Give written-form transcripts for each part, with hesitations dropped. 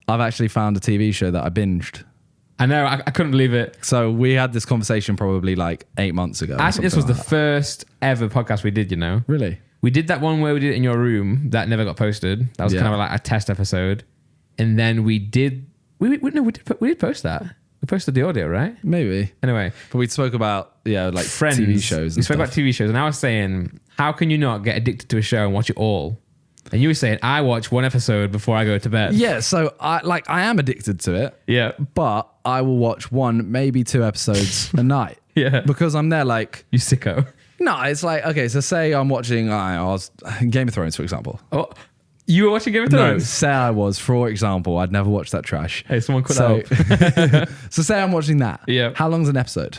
I've actually found a TV show that I binged. I know, I couldn't believe it. So we had this conversation probably like 8 months ago. Actually, this was the like first ever podcast we did, you know. Really? We did that one where we did it in your room that never got posted. That was kind of like a test episode. And then we did post that. We posted the audio, right? Maybe. Anyway. But we spoke about, like Friends. TV shows. We spoke about TV shows. And I was saying, how can you not get addicted to a show and watch it all? And you were saying, I watch one episode before I go to bed. Yeah, so I am addicted to it. Yeah. But I will watch 1, maybe 2 episodes a night. Yeah. Because I'm there like... You sicko. No, it's like, okay, so say I'm watching Game of Thrones, for example. Oh, you were watching Game of No, Thrones? say I was, for example. I'd never watched that trash. Hey, someone cut out. So say I'm watching that. Yeah. How long's an episode?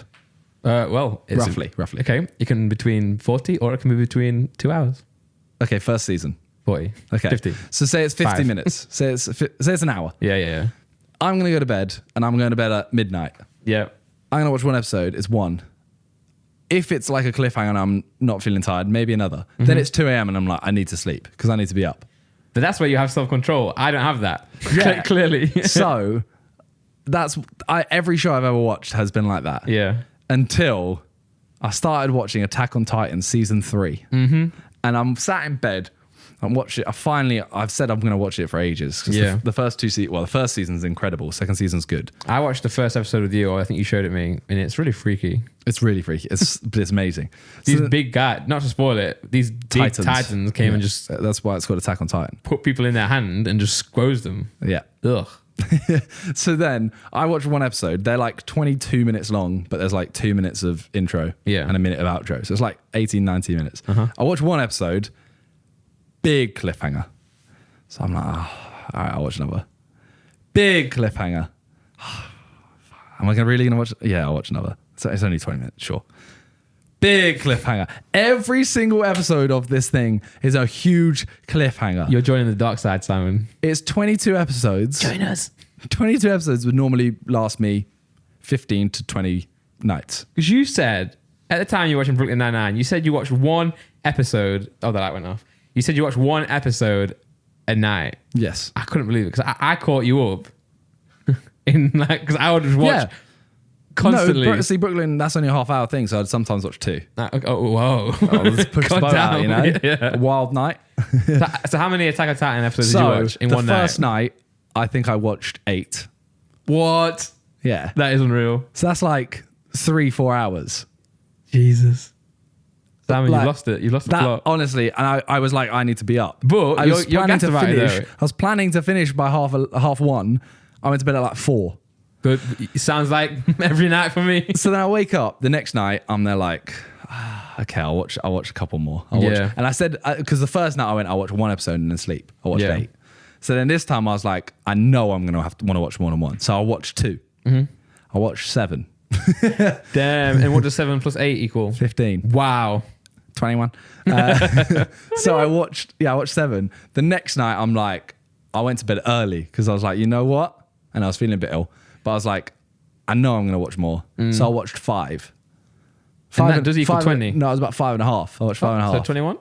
Well, it's Roughly. Okay, it can be between 40 or it can be between 2 hours. Okay, first season. 40. Okay. 50. So say it's 50 5. minutes. Say it's an hour. Yeah. I'm going to go to bed, and I'm going to bed at midnight. Yeah. I'm going to watch 1 episode. It's 1. If it's like a cliffhanger and I'm not feeling tired, maybe another. Then it's 2 a.m. and I'm like, I need to sleep because I need to be up. But that's where you have self-control. I don't have that. Yeah. Clearly. So every show I've ever watched has been like that. Yeah. Until I started watching Attack on Titan season 3. Mm-hmm. And I'm sat in bed. I'm watching it. I've said I'm going to watch it for ages. Yeah. The first 2 seasons, the first season's incredible. Second season's good. I watched the first episode with you, or I think you showed it me, and it's really freaky. It's really freaky. It's amazing. These big guys, not to spoil it, these big titans came and just That's why it's called Attack on Titan. put people in their hand and just squoze them. Yeah. Ugh. So then I watched 1 episode. They're like 22 minutes long, but there's like 2 minutes of intro and a minute of outro. So it's like 18, 19 minutes. I watched 1 episode, big cliffhanger. So I'm like, all right, I'll watch another. Big cliffhanger. Am I really going to watch? Yeah, I'll watch another. So it's only 20 minutes, sure. Big cliffhanger. Every single episode of this thing is a huge cliffhanger. You're joining the dark side, Simon. It's 22 episodes. Join us. 22 episodes would normally last me 15 to 20 nights. Because you said, at the time you were watching Brooklyn Nine-Nine, you said you watched 1 episode. Oh, the light went off. You said you watched 1 episode a night. Yes. I couldn't believe it because I caught you up. Because I would just watch constantly. No, see, Brooklyn, that's only a half-hour thing, so I'd sometimes watch 2. Oh, whoa. I'll just push the boat out, you know? Yeah. A wild night. So how many Attack on Titan episodes did you watch in one night? The first night, I think I watched 8. What? Yeah. That is unreal. So that's like 3-4 hours. Jesus. Simon, Like, you've lost it. You've lost the That, plot. honestly, and I was like, I need to be up. But I was you're planning gassed about it, though. I was planning to finish by half 1. I went to bed at like 4. But it sounds like every night for me. So then I wake up the next night. I'm there like, okay, I'll watch a couple more. Yeah. And I said, because the first night I'll watch 1 episode and then sleep. I watched 8. So then this time I was like, I know I'm gonna want to watch more than 1. So I'll watch 2. I watched 7. Damn. And what does 7 plus 8 equal? 15. Wow. 21. So I watched 7. The next night I'm like, I went to bed early because I was like, you know what? And I was feeling a bit ill. But I was like, I know I'm going to watch more. So I watched 5. And that does equal 20? No, it was about 5.5. I watched 5.5. So 21?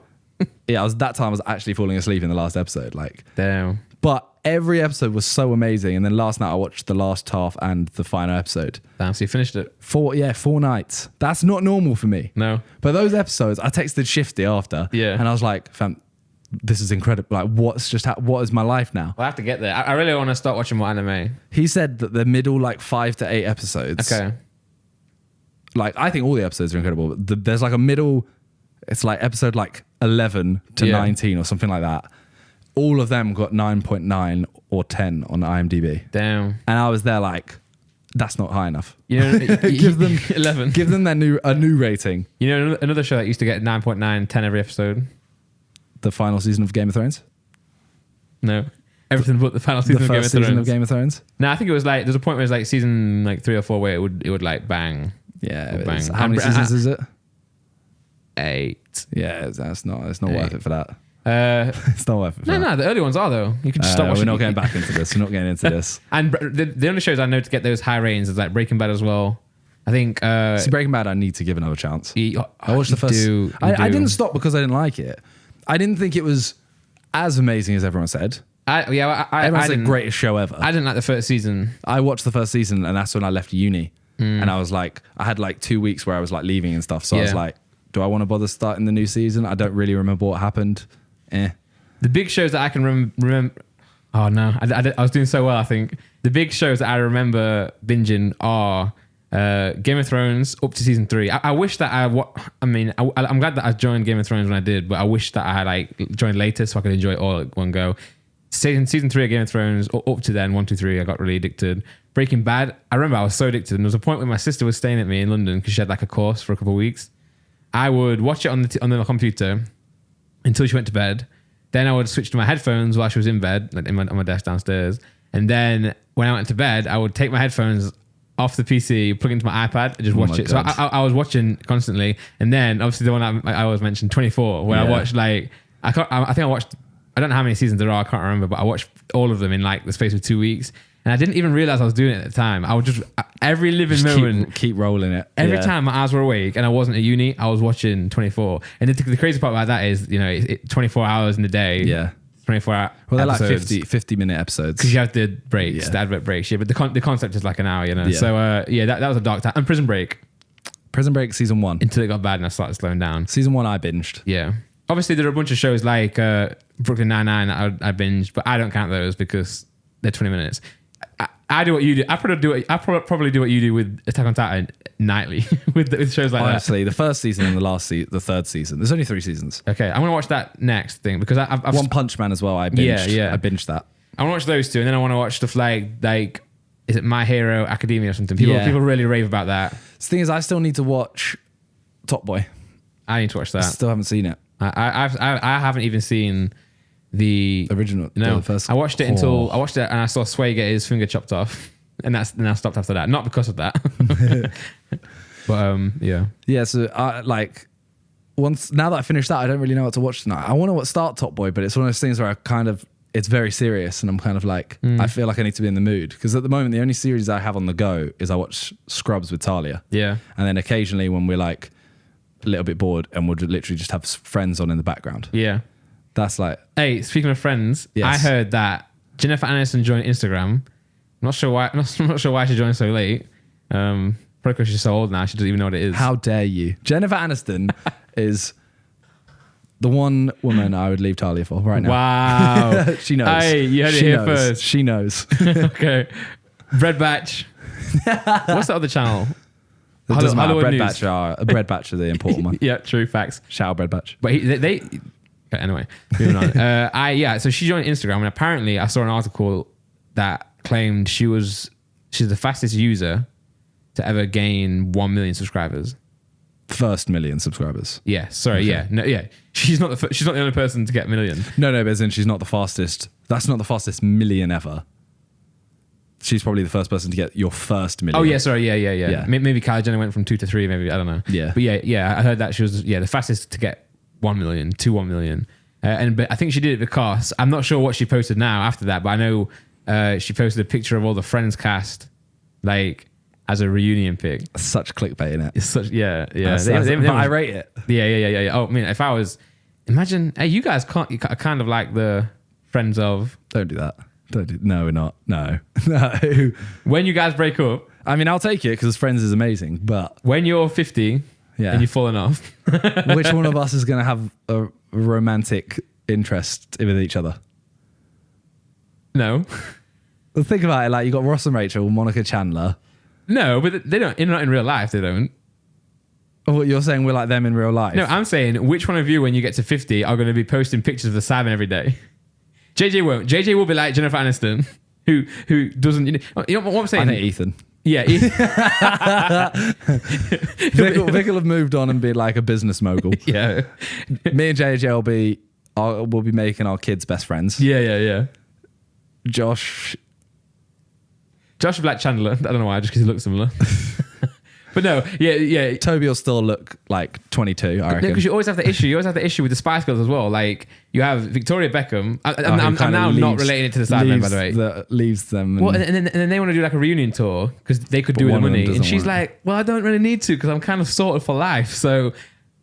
Yeah, that time I was actually falling asleep in the last episode. Like, Damn. but every episode was so amazing. And then last night I watched the last half and the final episode. Damn, so you finished it? 4 nights. That's not normal for me. No. But those episodes, I texted Shifty after. Yeah. And I was like, fam, this is incredible. Like, what is my life now? I'll have to get there. I really want to start watching more anime. He said that the middle, like 5 to 8 episodes. Okay. Like, I think all the episodes are incredible. But there's like a middle, it's like episode like 11 to 19 or something like that. All of them got 9.9 or 10 on IMDb. Damn. And I was there like, that's not high enough. You know, Give them 11. Give them a new rating. You know another show that used to get 9.9, 10 every episode? The final season of Game of Thrones? No. Everything but the final season The of Game of first season Thrones. of Game of Thrones? No, I think it was like, there's a point where it's like season like 3 or 4 where it would like bang. Yeah. Or bang. How many seasons is it? 8. Yeah, it's not worth it for that. Uh, It's not worth it for that. no, the early ones are though. You can just stop watching. We're not getting back into this. We're not getting into this. And the only shows I know to get those high ratings is like Breaking Bad as well. I think. See, Breaking Bad, I need to give another chance. I I watched the first. I didn't stop because I didn't like it. I didn't think it was as amazing as everyone said. Everyone's the greatest show ever. I didn't like the first season. I watched the first season, and that's when I left uni. And I was like, I had like 2 weeks where I was like leaving and stuff. So I was like, do I want to bother starting the new season? I don't really remember what happened. The big shows that I can remember. Oh no, I was doing so well. I think the big shows that I remember binging are Game of Thrones up to season 3. I wish that I'm glad that I joined Game of Thrones when I did, but I wish that I had like joined later so I could enjoy it all at one go. Season 3 of Game of Thrones up to then 1, 2, 3. I got really addicted. Breaking Bad. I remember I was so addicted, and there was a point where my sister was staying at me in London because she had like a course for a couple of weeks. I would watch it on the computer until she went to bed. Then I would switch to my headphones while she was in bed, like on my desk downstairs. And then when I went to bed, I would take my headphones off the PC, plug into my iPad, and just watch it. God. So I was watching constantly. And then obviously the one I always mentioned, 24, where I watched like I think I watched. I don't know how many seasons there are. I can't remember, but I watched all of them in like the space of 2 weeks. And I didn't even realize I was doing it at the time. I would just every living moment keep rolling it. Every time my eyes were awake and I wasn't at uni, I was watching 24. And the crazy part about that is, 24 hours in the day. Yeah. 24 hours. Well, they're like 50 minute episodes. Because you have the breaks, the advert breaks. Yeah, but the concept is like an hour, Yeah. So that was a dark time. And Prison Break. Prison Break season 1. Until it got bad and I started slowing down. Season 1 I binged. Yeah. Obviously there are a bunch of shows like Brooklyn Nine-Nine that I binged, but I don't count those because they're 20 minutes. I do what you do. I probably do what you do with Attack on Titan nightly with shows like Honestly, the first season and the third season. There's only 3 seasons. Okay, I'm gonna watch that next thing because I've One Punch Man as well. I binged. Yeah. I binged that. I want to watch those 2, and then I want to watch stuff like is it My Hero Academia or something? People really rave about that. The thing is, I still need to watch Top Boy. I need to watch that. I still haven't seen it. I haven't even seen the original. No, the first. I watched it and I saw Sway get his finger chopped off, and I stopped after that. Not because of that, but yeah. So now that I finished that, I don't really know what to watch tonight. I want to start Top Boy, but it's one of those things where it's very serious, and I'm kind of like I feel like I need to be in the mood because at the moment the only series I have on the go is I watch Scrubs with Talia. Yeah, and then occasionally when we're like a little bit bored, and we'll literally just have Friends on in the background. Yeah. That's like... Hey, speaking of Friends, yes. I heard that Jennifer Aniston joined Instagram. I'm not sure why she joined so late. Probably because she's so old now, she doesn't even know what it is. How dare you? Jennifer Aniston is the one woman I would leave Talia for right now. Wow. She knows. Hey, you heard it here first. She knows. Okay. Bread Batch. What's the other channel? It doesn't matter. Bread Batch are the important one. Yeah, true, facts. Shout out Bread Batch. But anyway, moving on. So she joined Instagram, and apparently I saw an article that claimed she's the fastest user to ever gain 1 million subscribers. First million subscribers. Yeah, sorry, okay. No, she's not the only person to get a million. No, but as in she's not the fastest. That's not the fastest million ever. She's probably the first person to get your first million. Oh yeah, sorry, yeah. Maybe Kylie Jenner went from 2 to 3, maybe, I don't know. Yeah, but yeah, I heard that she was the fastest to get 1 million to 1 million, but I think she did it because I'm not sure what she posted now after that, but I know she posted a picture of all the Friends cast, like as a reunion pic. Such clickbait in it. It's such but I rate it. Yeah. Oh, I mean, if I was, imagine, hey, you guys are kind of like the Friends of. Don't do that. No, we're not. No. When you guys break up, I mean, I'll take it because Friends is amazing, but when you're 50. Yeah. And you've fallen off. Which one of us is going to have a romantic interest with each other? No. Well, think about it. Like you got Ross and Rachel, Monica Chandler. No, but they don't. Not in real life. They don't. Oh, you're saying we're like them in real life? No, I'm saying which one of you, when you get to 50, are going to be posting pictures of the salmon every day? JJ won't. JJ will be like Jennifer Aniston, who doesn't. You know what I'm saying? I think Ethan. Yeah, Vic will have moved on and be like a business mogul. Yeah, me and JJ will be making our kids best friends. Yeah. Josh will be like Chandler. I don't know why, just because he looks similar. But no, yeah. Toby will still look like 22, I reckon. Because you always have the issue. You always have the issue with the Spice Girls as well. Like you have Victoria Beckham. I'm now not relating it to the Sidemen, by the way. Leaves them. And then they want to do like a reunion tour because they could do it with money. And she's like, well, I don't really need to because I'm kind of sorted for life. So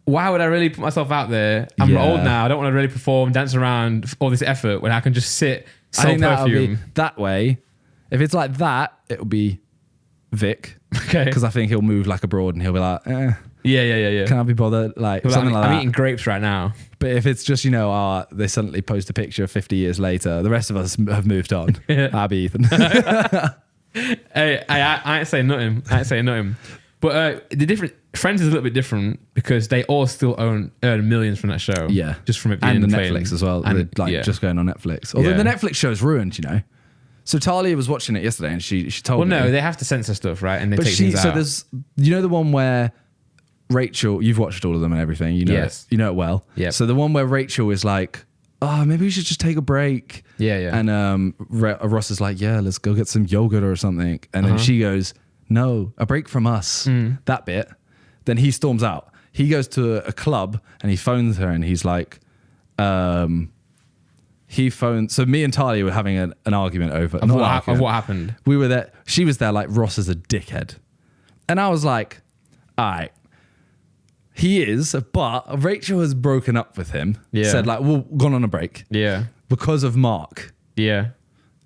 why would I really put myself out there? I'm old now. I don't want to really perform, dance around, all this effort when I can just sit I think that'll be perfume. that way. If it's like that, it'll be Vic. Okay. Because I think he'll move like abroad and he'll be like, Yeah. can I be bothered? Like Well, something like I'm that. eating grapes right now. But if it's just, they suddenly post a picture 50 years later, the rest of us have moved on. That'd be Ethan. Hey, I ain't saying nothing. But the different Friends is a little bit different because they all still earn millions from that show. Yeah. Just from it being And the playing. Netflix as well. And, Just going on Netflix. Although Yeah. the Netflix show's ruined, So Talia was watching it yesterday and she told Well, me. no, they have to censor stuff, right? And they But take things so out. there's, the one where Rachel, you've watched all of them and everything, Yes. you know it well. Yep. So the one where Rachel is like, maybe we should just take a break. Yeah. And Ross is like, yeah, let's go get some yogurt or something. And then she goes, no, a break from us. That bit. Then he storms out. He goes to a club and he phones her and he's like, so me and Talia were having an argument over of what happened. We were there. She was there like, Ross is a dickhead. And I was like, all right, he is, but Rachel has broken up with him. Yeah. Said like, well, gone on a break. Yeah. Because of Mark. Yeah.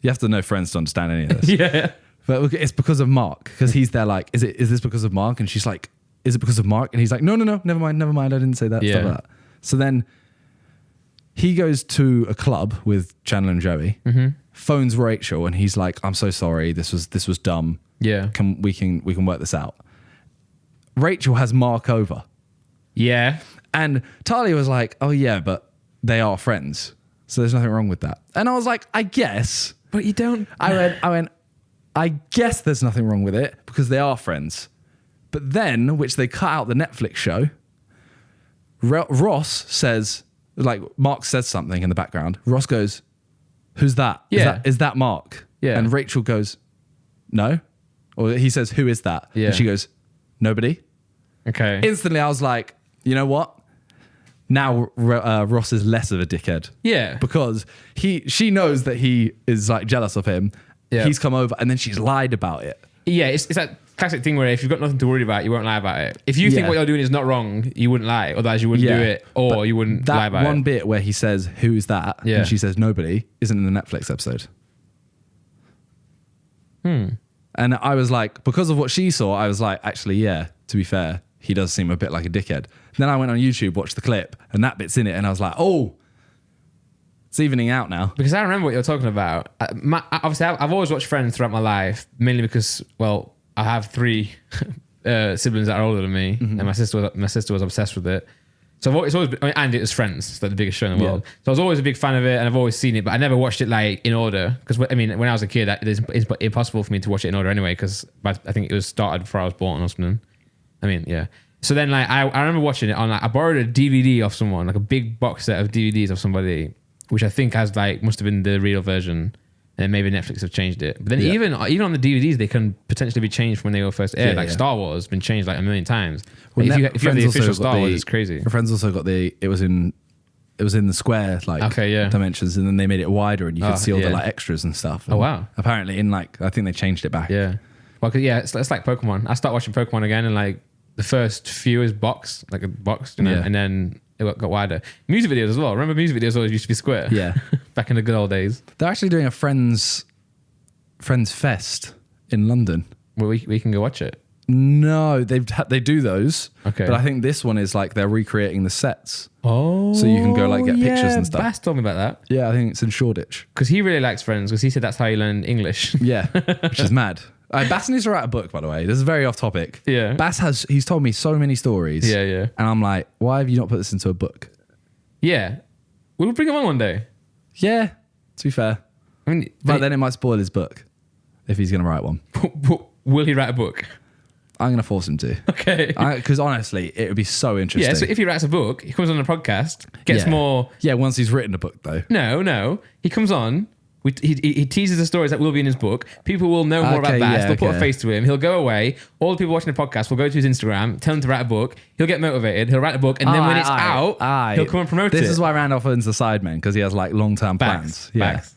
You have to know Friends to understand any of this. Yeah. But it's because of Mark. Because he's there like, is this because of Mark? And she's like, is it because of Mark? And he's like, no, never mind. I didn't say that. Yeah. Stuff like that. So then he goes to a club with Chandler and Joey, phones Rachel, and he's like, I'm so sorry. This was dumb. Yeah. We can work this out. Rachel has Mark over. Yeah. And Talia was like, oh yeah, but they are friends. So there's nothing wrong with that. And I was like, I guess. But you don't. I went, I guess there's nothing wrong with it because they are friends. But then, which they cut out the Netflix show, Ross says, like Mark says something in the background. Ross goes, who's that? Yeah. Is that Mark? Yeah. And Rachel goes, no. Or he says, who is that? Yeah. And she goes, nobody. Okay. Instantly, I was like, you know what? Now Ross is less of a dickhead. Yeah. Because she knows that he is like jealous of him. Yeah. He's come over and then she's lied about it. Yeah, it's that classic thing where if you've got nothing to worry about, you won't lie about it. If you think what you're doing is not wrong, you wouldn't lie. Otherwise, you wouldn't do it, or But you wouldn't that lie about one it. bit where he says, who's that? Yeah. And she says, nobody, isn't in the Netflix episode. And I was like, because of what she saw, I was like, actually, yeah, to be fair, he does seem a bit like a dickhead. Then I went on YouTube, watched the clip, and that bit's in it, and I was like, oh, it's evening out now. Because I remember what you're talking about. Obviously, I've always watched Friends throughout my life, mainly because, well, I have 3 siblings that are older than me, and my sister was obsessed with it. So it's always been, and it was Friends, it's like the biggest show in the world. So I was always a big fan of it, and I've always seen it, but I never watched it like in order. Because when I was a kid, it's impossible for me to watch it in order anyway. Because I think it was started before I was born or something. Yeah. So then, like, I remember watching it on. Like, I borrowed a DVD off someone, like a big box set of DVDs of somebody, which I think must have been the real version. And maybe Netflix have changed it. But then even on the DVDs, they can potentially be changed from when they were first aired. Star Wars has been changed like a million times. Well, if you have the official Star Wars, it's crazy. My friends also got it was in the square dimensions, and then they made it wider, and you could see all the like extras and stuff. And wow! Apparently, I think they changed it back. Yeah, well, it's like Pokemon. I started watching Pokemon again, and like the first few is box, and then it got wider. Music videos as well. Remember, music videos always used to be square. Yeah, back in the good old days. They're actually doing a Friends Fest in London. Well, we can go watch it. No, they do those. Okay, but I think this one is like they're recreating the sets. Oh, so you can go like get pictures and stuff. Bass told me about that. Yeah, I think it's in Shoreditch because he really likes Friends because he said that's how he learned English. Yeah, which is mad. Bass needs to write a book, by the way. This is very off topic. Yeah, Bass he's told me so many stories. Yeah. And I'm like, why have you not put this into a book? Yeah, we'll bring him on one day. Yeah, to be fair. I mean, but then it might spoil his book if he's going to write one. Will he write a book? I'm going to force him to. Okay. Because honestly, it would be so interesting. Yeah, so if he writes a book, he comes on a podcast, gets more... Yeah, once he's written a book, though. No. He comes on, he teases the stories that will be in his book. People will know more about Bass. They'll put a face to him. He'll go away. All the people watching the podcast will go to his Instagram, tell him to write a book. He'll get motivated. He'll write a book. And then when it's out, he'll come and promote it. This is why Randolph owns the Sidemen, because he has like long-term plans. Facts.